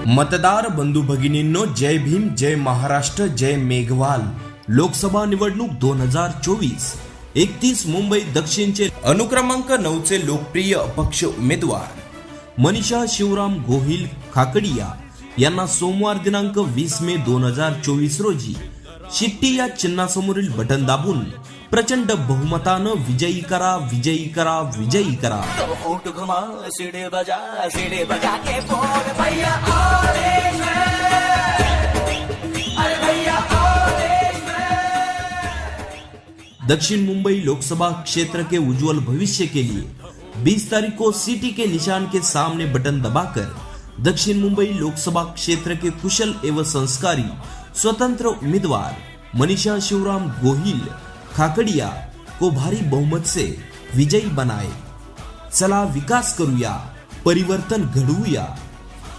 मतदार बंधू भगिनींनो, जय भीम, जय महाराष्ट्र, जय मेघवाल. लोकसभा निवडणूक 2024. 31 मुंबई दक्षिणचे अनुक्रमांक 9 चे लोकप्रिय अपक्ष उमेदवार मनीषा शिवराम गोहिल खाकडिया यांना सोमवार दिनांक 20 मे 2024 रोजी शिट्टी या चिन्हासमोरील बटन दाबून प्रचंड बहुमतानं विजयी करा, विजयी करा, विजयी करा. दक्षिण मुंबई लोकसभा क्षेत्र के उज्जवल भविष्य के लिए 20 तारीख को सिटी के निशान के सामने बटन दबाकर दक्षिण मुंबई लोकसभा क्षेत्र के कुशल एवं संस्कारी स्वतंत्र उम्मीदवार मनीषा शिवराम गोहिल खाकडिया को भारी बहुमत से विजयी बनाए. चला विकास करूया, परिवर्तन घडवूया.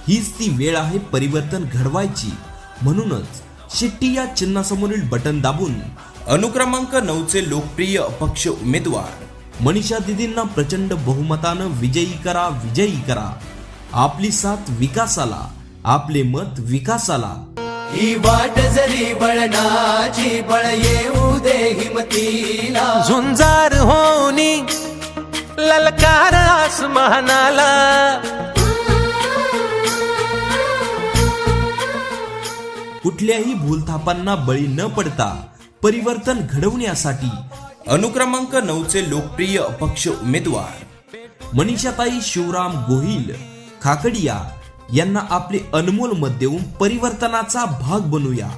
हीच ती वेळ आहे परिवर्तन घडवायची. म्हणूनच शिट्टी या चिन्हासमोरील बटन दाबून अनुक्रमांक 9 चे लोकप्रिय अपक्ष उमेदवार मनीषा दीदींना प्रचंड बहुमतानं विजयी करा, विजयी करा. आपली साथ विकासाला, आपले मत विकासाला. ही वाट जरी बळणाची, बळ येऊ दे हिमतीला. झुंजार होनी ललकार आसमानाला. कुठल्याही भूलथापांना बळी न पडता परिवर्तन घडवण्यासाठी अनुक्रमांक 9 चे लोकप्रिय अपक्ष उमेदवार मनीषाताई शिवराम गोहिल खाकडिया यांना आपले अनमोल मत देऊन परिवर्तनाचा भाग बनूया.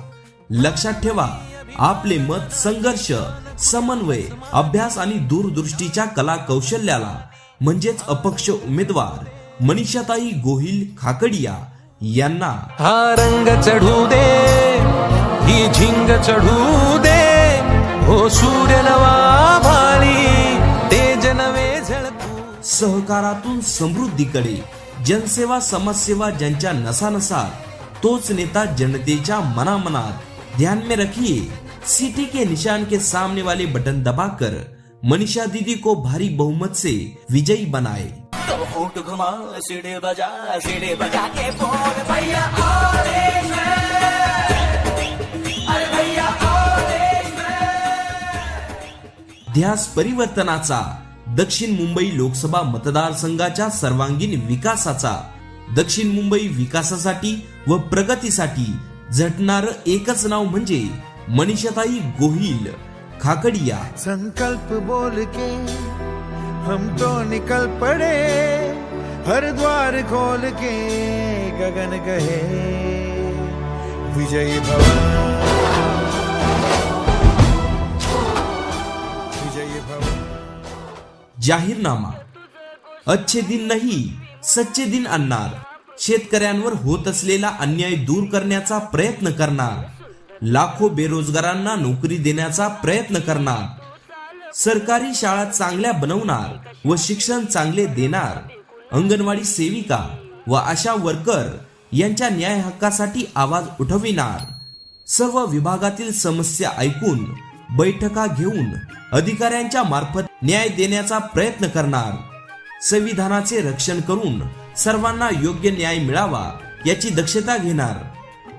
लक्षात ठेवा, आपले मत संघर्ष, समन्वय, अभ्यास आणि दूरदृष्टीच्या कला कौशल्याला म्हणजेच अपक्ष उमेदवार मनीषाताई गोहिल खाकडिया यांना. हा रंग चढू दे, ही झिंग चढू दे, हो सूर्य नवा भाळी, तेज नवे झळकू. सहकारातून समृद्धीकडे, जनसेवा समाजसेवा ज्यांच्या नसानसात तोच नेता जनतेच्या मनामनात. ध्यान में रखिए, सिटी के निशान के सामने वाले बटन दबाकर मनीषा दीदी को भारी बहुमत से विजयी बनाए. सिडे बजा के बोल भैया ऑरेंज मैन, अरे भैया ऑरेंज मैन. ध्यास परिवर्तनाचा, दक्षिण मुंबई लोकसभा मतदारसंघाच्या सर्वांगीण विकासाचा. दक्षिण मुंबई विकासासाठी व प्रगतीसाठी झटणार एकच नाव म्हणजे मनीषाताई गोहिल खाकडिया. संकल्प बोल के हम तो निकल पड़े, हर द्वार खोल के गगन कहे विजयी भव, विजयी भव. जाहीरनामा. अच्छे दिन नहीं, सच्चे दिन आणणार. शेतकऱ्यांवर होत असलेला अन्याय दूर करण्याचा प्रयत्न करणार. लाखो बेरोजगारांना नोकरी देण्याचा प्रयत्न करणार. सरकारी शाळा चांगल्या बनवणार व शिक्षण चांगले देणार. अंगणवाडी सेविका व आशा वर्कर यांच्या न्याय हक्कासाठी आवाज उठविणार. सर्व विभागातील समस्या ऐकून बैठका घेऊन अधिकाऱ्यांच्या मार्फत न्याय देण्याचा प्रयत्न करणार. संविधानाचे रक्षण करून सर्वांना योग्य न्याय मिळावा याची दक्षता घेणार.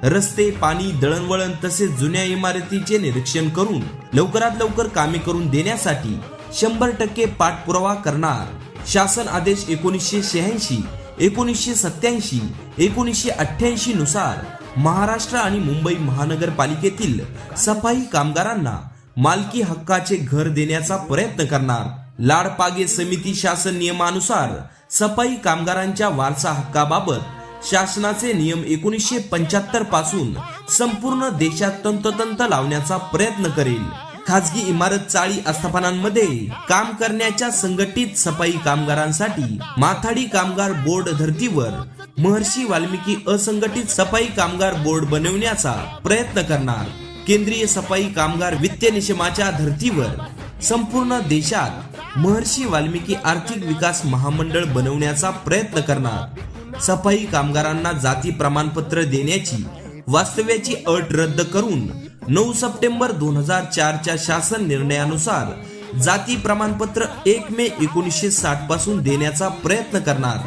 रस्ते, पाणी, दळणवळण तसेच जुन्या इमारतीचे निरीक्षण करून लवकरात लवकर कामे करून देण्यासाठी 100% पाठपुरावा करणार. शासन आदेश 1986, 1987, 1988 नुसार महाराष्ट्र आणि मुंबई महानगरपालिकेतील सफाई कामगारांना मालकी हक्काचे घर देण्याचा प्रयत्न करणार. लाडपागे समिती शासन नियमानुसार सफाई कामगारांच्या वारसा हक्काबाबत शासनाचे नियम 1975 पासून संपूर्ण देशात तंतोतंत लावण्याचा प्रयत्न करेल. खाजगी इमारत, चाळी, आस्थापनांमध्ये काम करण्याच्या संघटित सफाई कामगारांसाठी माथाडी कामगार बोर्ड धर्तीवर महर्षी वाल्मिकी असंघटित सफाई कामगार बोर्ड बनवण्याचा प्रयत्न करणार. केंद्रीय सफाई कामगार वित्त नियमाच्या धर्तीवर संपूर्ण देशात महर्षी वाल्मिकी आर्थिक विकास महामंडळ बनवण्याचा प्रयत्न करणार. सफाई कामगारांना जाती प्रमाणपत्र देण्याची वास्तव्याची अट रद्द करून 9 सप्टेंबर 2004 च्या शासन निर्णयानुसार जाती प्रमाणपत्र 1 मे 1960 पासून देण्याचा प्रयत्न करणार.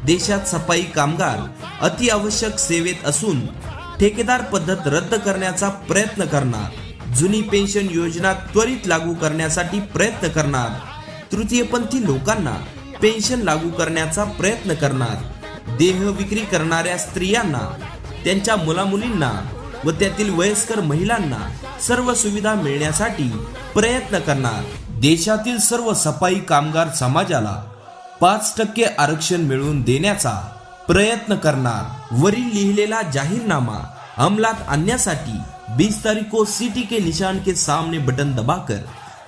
देशात सफाई कामगार अतिआवश्यक सेवेत असून ठेकेदार पद्धत रद्द करण्याचा प्रयत्न करणार. जुनी पेन्शन योजना त्वरित लागू करण्यासाठी प्रयत्न करणार. तृतीयपंथी लोकांना पेन्शन लागू करण्याचा प्रयत्न करणार. देह विक्री करणाऱ्या स्त्रियांना, त्यांच्या मुलामुलींना व त्यातील वयस्कर महिलांना सर्व सुविधा मिळण्यासाठी प्रयत्न करणार. देशातील सर्व सफाई कामगार समाजाला 5% आरक्षण मिळवून देण्याचा प्रयत्न करणार. वरील लिहिलेला जाहीरनामा अंमलात आणण्यासाठी 20 तारीख को सिटी के निशान के सामने बटन दबाकर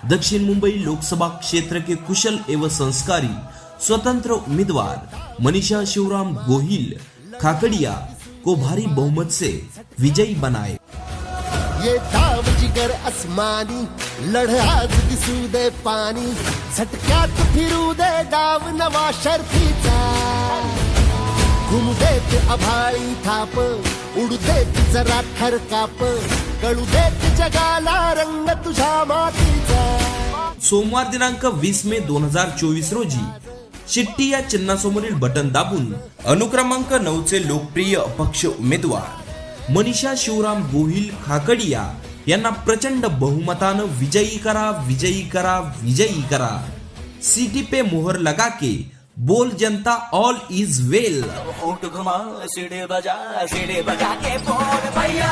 दक्षिण मुंबई लोकसभा क्षेत्र के कुशल एवं संस्कारी स्वतंत्र उम्मीदवार मनीषा शिवराम गोहिल खाकड़िया को भारी बहुमत से विजयी बनाए. ये दाव जिगर आसमानी लढा दिसू दे पाणी झटक्यात फिरू दे डाव नवा शर्फीचा घुमू देत आभाळी थाप उडू देत जरा थरकाप कळू देत जगाला रंग तुझ्या मातीचा. सोमवार दिनांक 20 मे 2024 रोजी शिट्टी या चिन्हासमोरील बटन दाबून अनुक्रमांक 9 चे लोकप्रिय अपक्ष उमेदवार मनीषा शिवराम गोहिल खाकड़िया यांना प्रचंड बहुमतानं विजयी करा, विजयी करा, विजयी करा. सीटी पे मोहर लगा के बोल जनता ऑल इज वेल. होंठ घुमा सीढ़ी बजा के बोल भैया